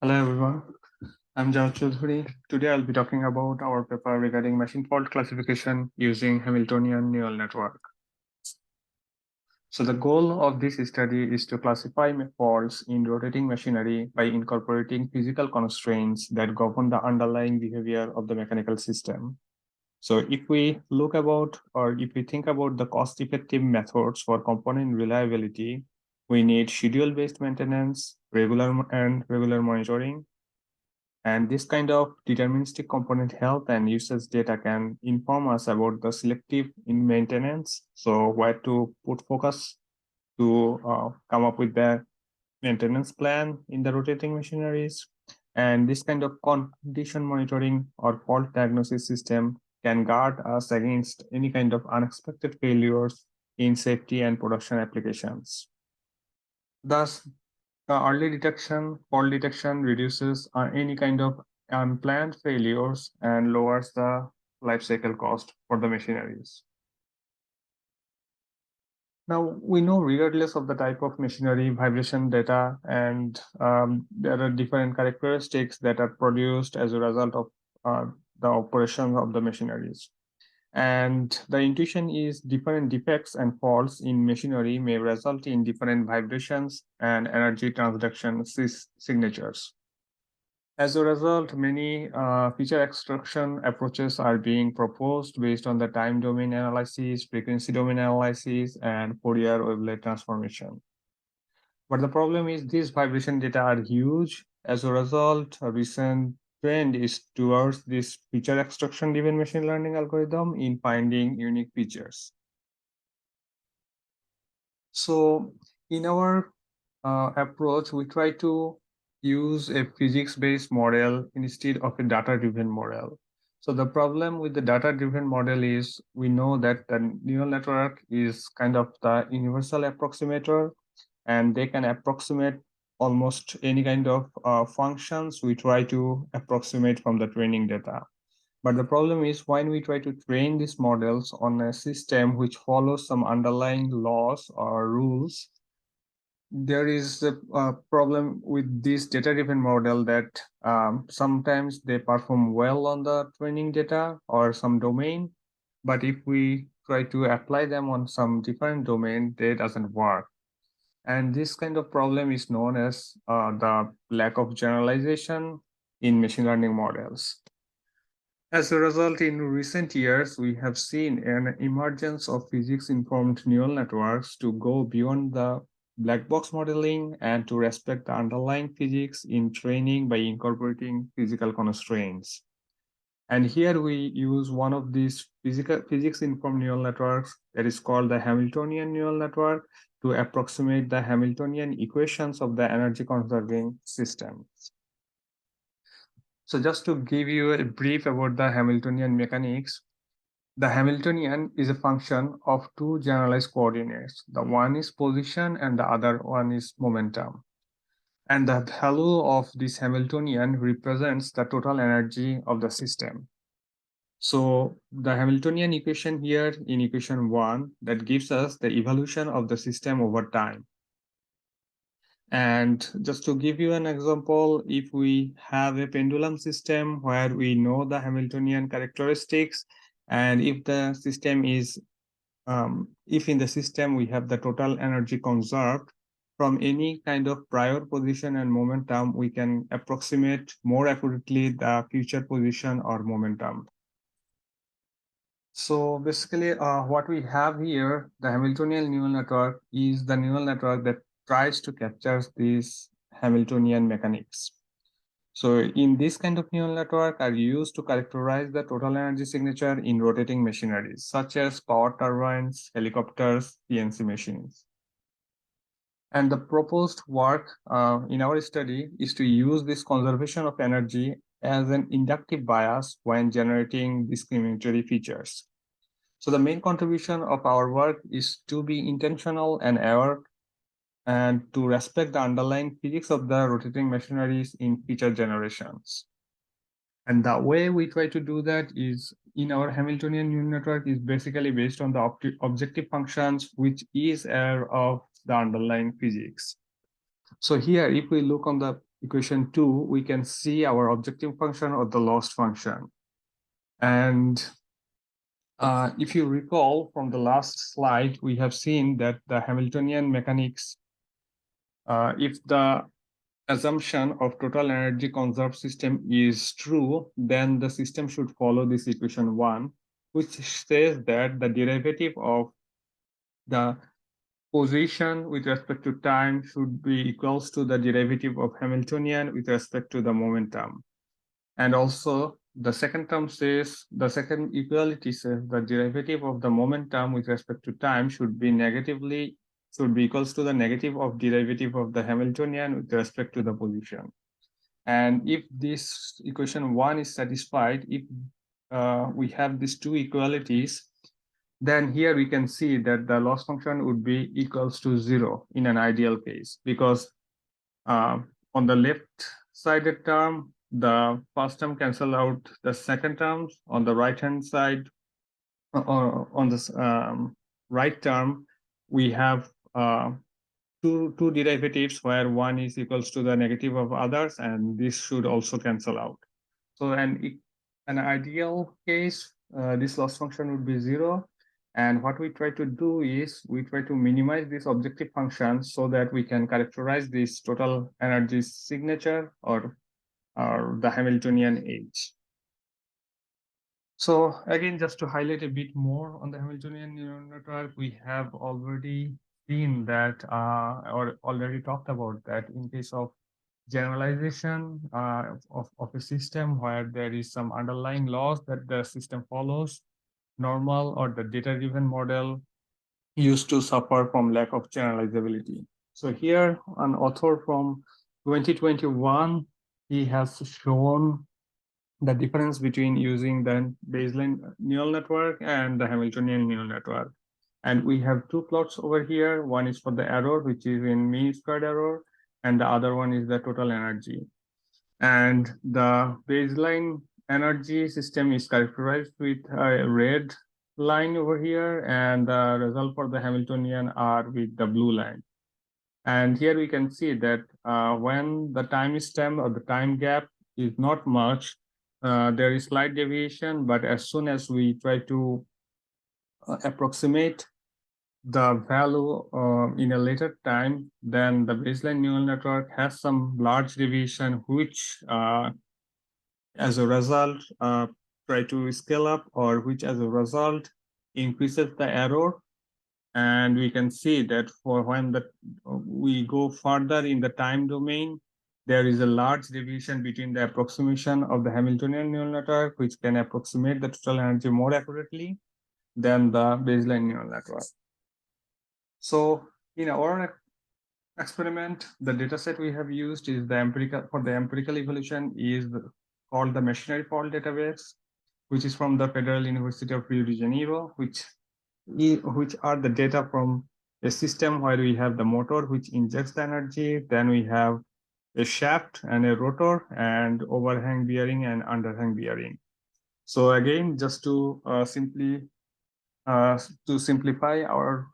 Hello everyone, I'm Jao Choudhury. Today I'll be talking about our paper regarding machine fault classification using Hamiltonian neural network. So the goal of this study is to classify faults in rotating machinery by incorporating physical constraints that govern the underlying behavior of the mechanical system. So if we look about, or if we think about the cost-effective methods for component reliability, we need schedule-based maintenance, regular monitoring. And this kind of deterministic component health and usage data can inform us about the selective in maintenance. So where to put focus to come up with the maintenance plan in the rotating machineries. And this kind of condition monitoring or fault diagnosis system can guard us against any kind of unexpected failures in safety and production applications. Thus, early detection, fault detection reduces any kind of unplanned failures and lowers the life cycle cost for the machineries. Now, we know regardless of the type of machinery, vibration data, and there are different characteristics that are produced as a result of the operation of the machineries. And the intuition is different defects and faults in machinery may result in different vibrations and energy transduction signatures. As a result, many feature extraction approaches are being proposed based on the time domain analysis, frequency domain analysis, and Fourier wavelet transformation. But the problem is these vibration data are huge. As a result, a recent trend is towards this feature extraction driven machine learning algorithm in finding unique features. So in our approach, we try to use a physics-based model instead of a data-driven model. So the problem with the data-driven model is we know that the neural network is kind of the universal approximator, and they can approximate almost any kind of functions we try to approximate from the training data. But the problem is when we try to train these models on a system which follows some underlying laws or rules, there is a problem with this data-driven model that sometimes they perform well on the training data or some domain, but if we try to apply them on some different domain, they doesn't work. And this kind of problem is known as the lack of generalization in machine learning models. As a result, in recent years, we have seen an emergence of physics-informed neural networks to go beyond the black box modeling and to respect the underlying physics in training by incorporating physical constraints. And here we use one of these physics-informed neural networks that is called the Hamiltonian neural network to approximate the Hamiltonian equations of the energy conserving systems. So just to give you a brief about the Hamiltonian mechanics, the Hamiltonian is a function of two generalized coordinates. The one is position and the other one is momentum. And the value of this Hamiltonian represents the total energy of the system. So the Hamiltonian equation here in equation 1 that gives us the evolution of the system over time. And just to give you an example, if we have a pendulum system where we know the Hamiltonian characteristics, and if the system is, if in the system we have the total energy conserved from any kind of prior position and momentum, we can approximate more accurately the future position or momentum. So basically, what we have here, the Hamiltonian neural network is the neural network that tries to capture these Hamiltonian mechanics. So in this kind of neural network are used to characterize the total energy signature in rotating machineries, such as power turbines, helicopters, CNC machines. And the proposed work in our study is to use this conservation of energy as an inductive bias when generating discriminatory features. So the main contribution of our work is to be intentional and aware and to respect the underlying physics of the rotating machineries in future generations. And the way we try to do that is in our Hamiltonian neural network is basically based on the objective functions, which is aware of the underlying physics. So here, if we look on the equation 2, we can see our objective function or the loss function. And if you recall from the last slide, we have seen that the Hamiltonian mechanics, if the assumption of total energy conserved system is true, then the system should follow this equation 1, which says that the derivative of the position with respect to time should be equals to the derivative of Hamiltonian with respect to the momentum. And also the second term says, the second equality says the derivative of the momentum with respect to time should be equals to the negative of derivative of the Hamiltonian with respect to the position. And if this equation 1 is satisfied, if we have these two equalities, then here we can see that the loss function would be equals to 0 in an ideal case, because on the left sided term, the first term cancel out the second terms. On the right hand side, or on this right term, we have two derivatives where one is equals to the negative of others, and this should also cancel out. So an ideal case, this loss function would be 0. And what we try to do is we try to minimize this objective function so that we can characterize this total energy signature or the Hamiltonian age. So again, just to highlight a bit more on the Hamiltonian neural network, we have already seen that or already talked about that in case of generalization of a system where there is some underlying laws that the system follows, normal or the data-driven model used to suffer from lack of generalizability. So here, an author from 2021, he has shown the difference between using the Bayesian neural network and the Hamiltonian neural network. And we have two plots over here. One is for the error, which is in mean squared error, and the other one is the total energy. And the baseline energy system is characterized with a red line over here, and the result for the Hamiltonian are with the blue line. And here we can see that when the time stem or the time gap is not much, there is slight deviation, but as soon as we try to approximate the value in a later time, then the baseline neural network has some large deviation, which as a result try to scale up, or which as a result increases the error. And we can see that for when we go further in the time domain, there is a large deviation between the approximation of the Hamiltonian neural network, which can approximate the total energy more accurately than the baseline neural network. So in our experiment, the data set we have used is the empirical evolution is called the machinery fault database, which is from the Federal University of Rio de Janeiro, which are the data from a system where we have the motor which injects the energy, then we have a shaft and a rotor, and overhang bearing and underhang bearing. So again, just to simplify our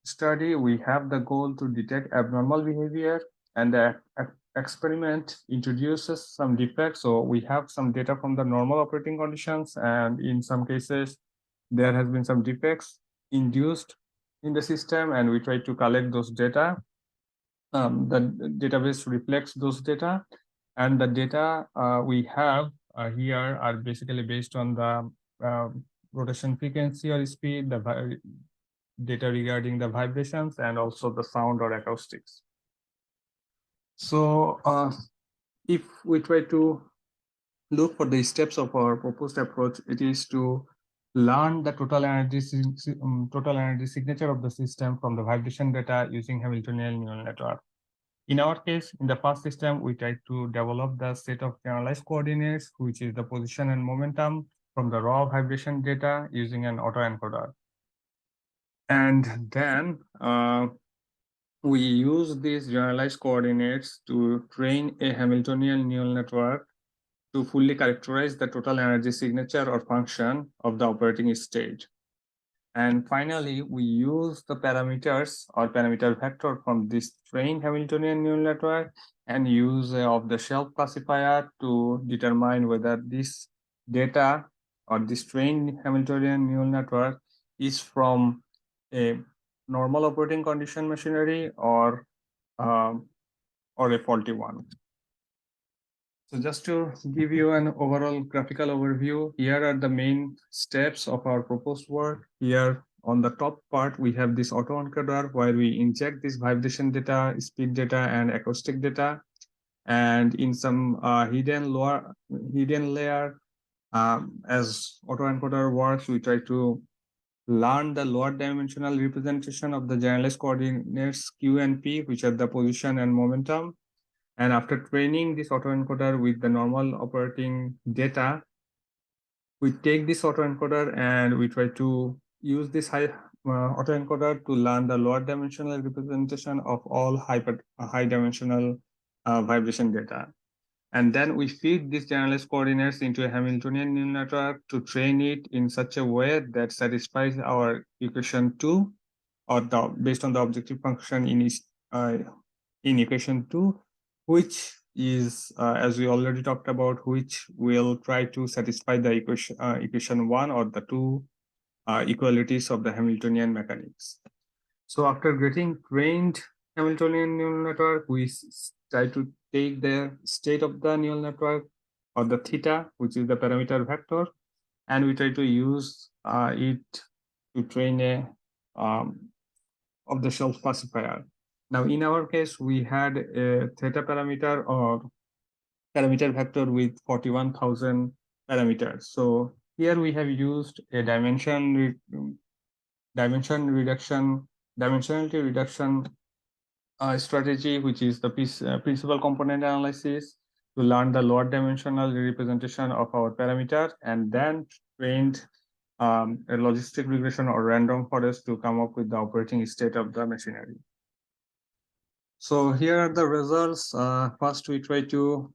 study, we have the goal to detect abnormal behavior, and the experiment introduces some defects. So we have some data from the normal operating conditions, and in some cases, there has been some defects induced in the system, and we try to collect those data. The database reflects those data, and the data we have here are basically based on the rotation frequency or speed, the data regarding the vibrations, and also the sound or acoustics. So if we try to look for the steps of our proposed approach, it is to learn the total energy signature of the system from the vibration data using Hamiltonian neural network. In our case, in the first system, we tried to develop the set of generalized coordinates, which is the position and momentum, from the raw vibration data using an autoencoder. And then we use these generalized coordinates to train a Hamiltonian neural network to fully characterize the total energy signature or function of the operating state. And finally, we use the parameters or parameter vector from this trained Hamiltonian neural network and use a off-the-shelf classifier to determine whether this data or this trained Hamiltonian neural network is from a normal operating condition machinery um, or a faulty one. So just to give you an overall graphical overview, here are the main steps of our proposed work. Here on the top part, we have this autoencoder where we inject this vibration data, speed data, and acoustic data. And in some hidden layer, as autoencoder works, we try to learn the lower dimensional representation of the generalized coordinates Q and P, which are the position and momentum. And after training this autoencoder with the normal operating data, we take this autoencoder and we try to use this autoencoder to learn the lower dimensional representation of all high dimensional vibration data. And then we feed these generalized coordinates into a Hamiltonian neural network to train it in such a way that satisfies our equation 2 or based on the objective function in equation 2, which is, as we already talked about, which will try to satisfy the equation 1 or the two equalities of the Hamiltonian mechanics. So after getting trained Hamiltonian neural network, we try to take the state of the neural network or the theta, which is the parameter vector, and we try to use it to train a off-the-shelf classifier. Now, in our case, we had a theta parameter or parameter vector with 41,000 parameters. So here we have used a dimensionality reduction strategy, which is the principal component analysis, to learn the lower dimensional representation of our parameter, and then trained a logistic regression or random forest to come up with the operating state of the machinery. So here are the results. First, we try to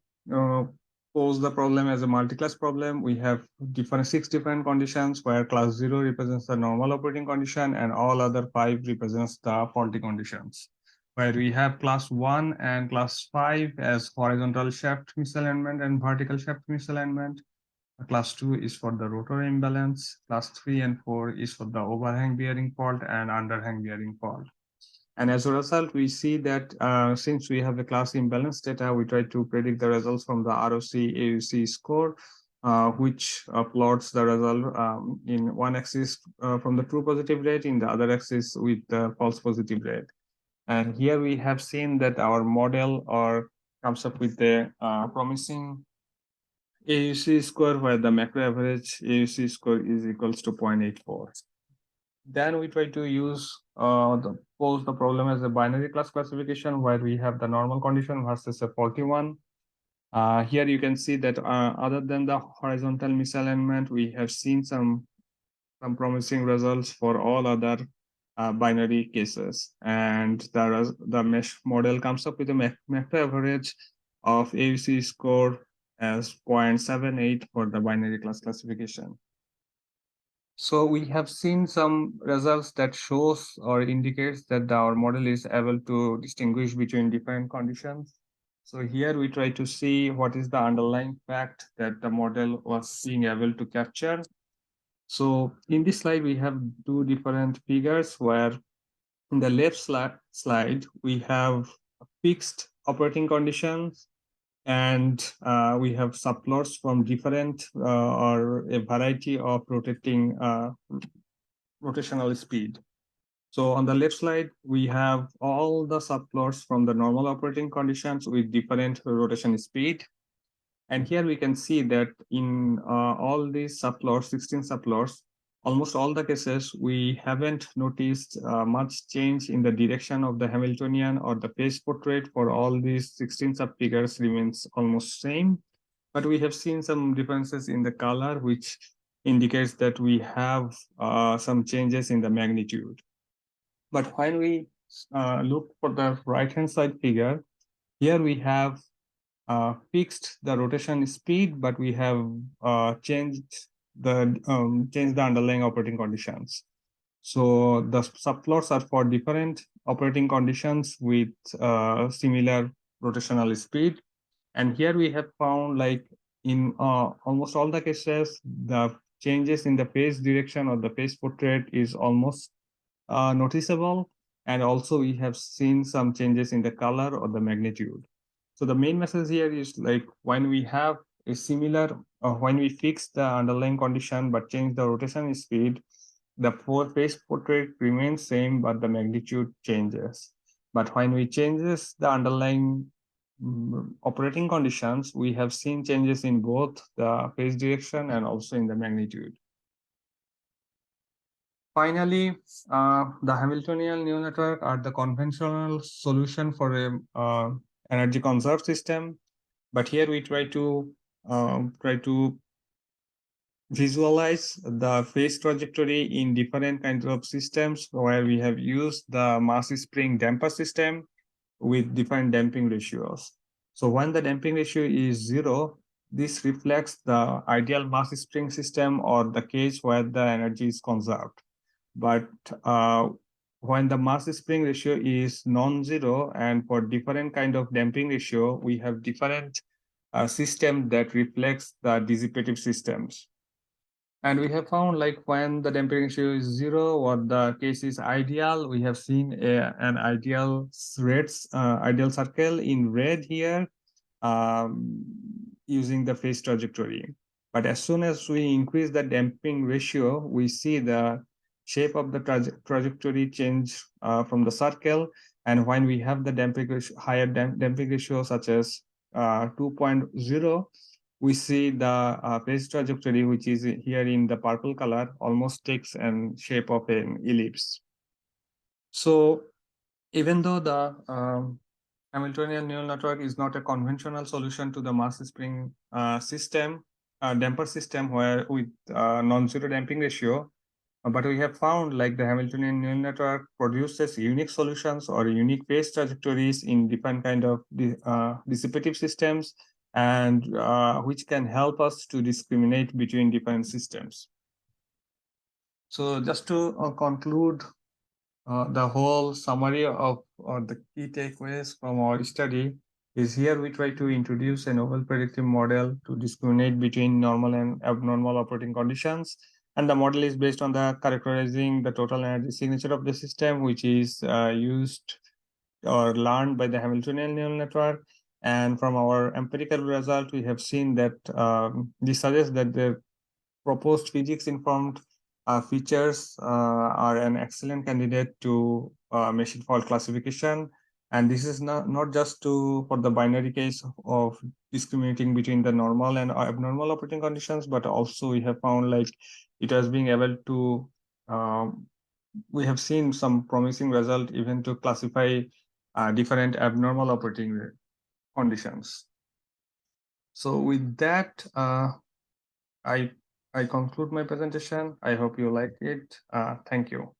pose the problem as a multi-class problem. We have 6 different conditions where class 0 represents the normal operating condition and all other 5 represents the faulty conditions. Where we have class 1 and class 5 as horizontal shaft misalignment and vertical shaft misalignment. Class 2 is for the rotor imbalance. Class 3 and 4 is for the overhang bearing fault and underhang bearing fault. And as a result, we see that since we have the class imbalance data, we try to predict the results from the ROC AUC score, which plots the result in one axis from the true positive rate, in the other axis with the false positive rate. And here we have seen that our model comes up with a promising AUC score where the macro average AUC score is equals to 0.84. Then we try to pose the problem as a binary class classification where we have the normal condition versus a faulty one. Here you can see that other than the horizontal misalignment, we have seen some promising results for all other binary cases. And the mesh model comes up with a macro average of AUC score as 0.78 for the binary class classification. So we have seen some results that shows or indicates that our model is able to distinguish between different conditions. So here we try to see what is the underlying fact that the model was being able to capture. So in this slide, we have two different figures where in the left slide, we have fixed operating conditions and we have subplots from different or a variety of rotational speed. So on the left side, we have all the subplots from the normal operating conditions with different rotation speed. And here we can see that in all these subplots, 16 subplots, almost all the cases, we haven't noticed much change in the direction of the Hamiltonian or the phase portrait for all these 16 subfigures remains almost same. But we have seen some differences in the color, which indicates that we have some changes in the magnitude. But when we look for the right-hand side figure, here we have fixed the rotation speed, but we have changed the underlying operating conditions. So the subplots are for different operating conditions with similar rotational speed. And here we have found, like in almost all the cases, the changes in the phase direction or the phase portrait is almost noticeable. And also we have seen some changes in the color or the magnitude. So the main message here is, like, when we have a similar, when we fix the underlying condition but change the rotation speed, the phase portrait remains same, but the magnitude changes. But when we changes the underlying operating conditions, we have seen changes in both the phase direction and also in the magnitude. Finally, the Hamiltonian neural network are the conventional solution for a energy conserved system. But here we try to visualize the phase trajectory in different kinds of systems, where we have used the mass spring damper system with different damping ratios. So when the damping ratio is 0, this reflects the ideal mass spring system, or the case where the energy is conserved. But when the mass spring ratio is non-zero, and for different kind of damping ratio, we have different system that reflects the dissipative systems. And we have found, like, when the damping ratio is 0 or the case is ideal, we have seen an ideal ideal circle in red here, um, using the phase trajectory. But as soon as we increase the damping ratio, we see the shape of the trajectory change from the circle. And when we have the damping ratio, higher damping ratio, such as 2.0, we see the phase trajectory, which is here in the purple color, almost takes an shape of an ellipse. So even though the Hamiltonian neural network is not a conventional solution to the mass spring system, damper system, where with non-zero damping ratio, but we have found, like, the Hamiltonian neural network produces unique solutions or unique phase trajectories in different kind of dissipative systems, and which can help us to discriminate between different systems. So just to conclude the whole summary of the key takeaways from our study is, here we try to introduce a novel predictive model to discriminate between normal and abnormal operating conditions. And the model is based on the characterizing the total energy signature of the system, which is used or learned by the Hamiltonian neural network. And from our empirical result, we have seen that this suggests that the proposed physics-informed features are an excellent candidate to machine fault classification. And this is not just for the binary case of discriminating between the normal and abnormal operating conditions, but also we have found, like, it has been able to, we have seen some promising result even to classify different abnormal operating conditions. So with that, I conclude my presentation. I hope you like it. Thank you.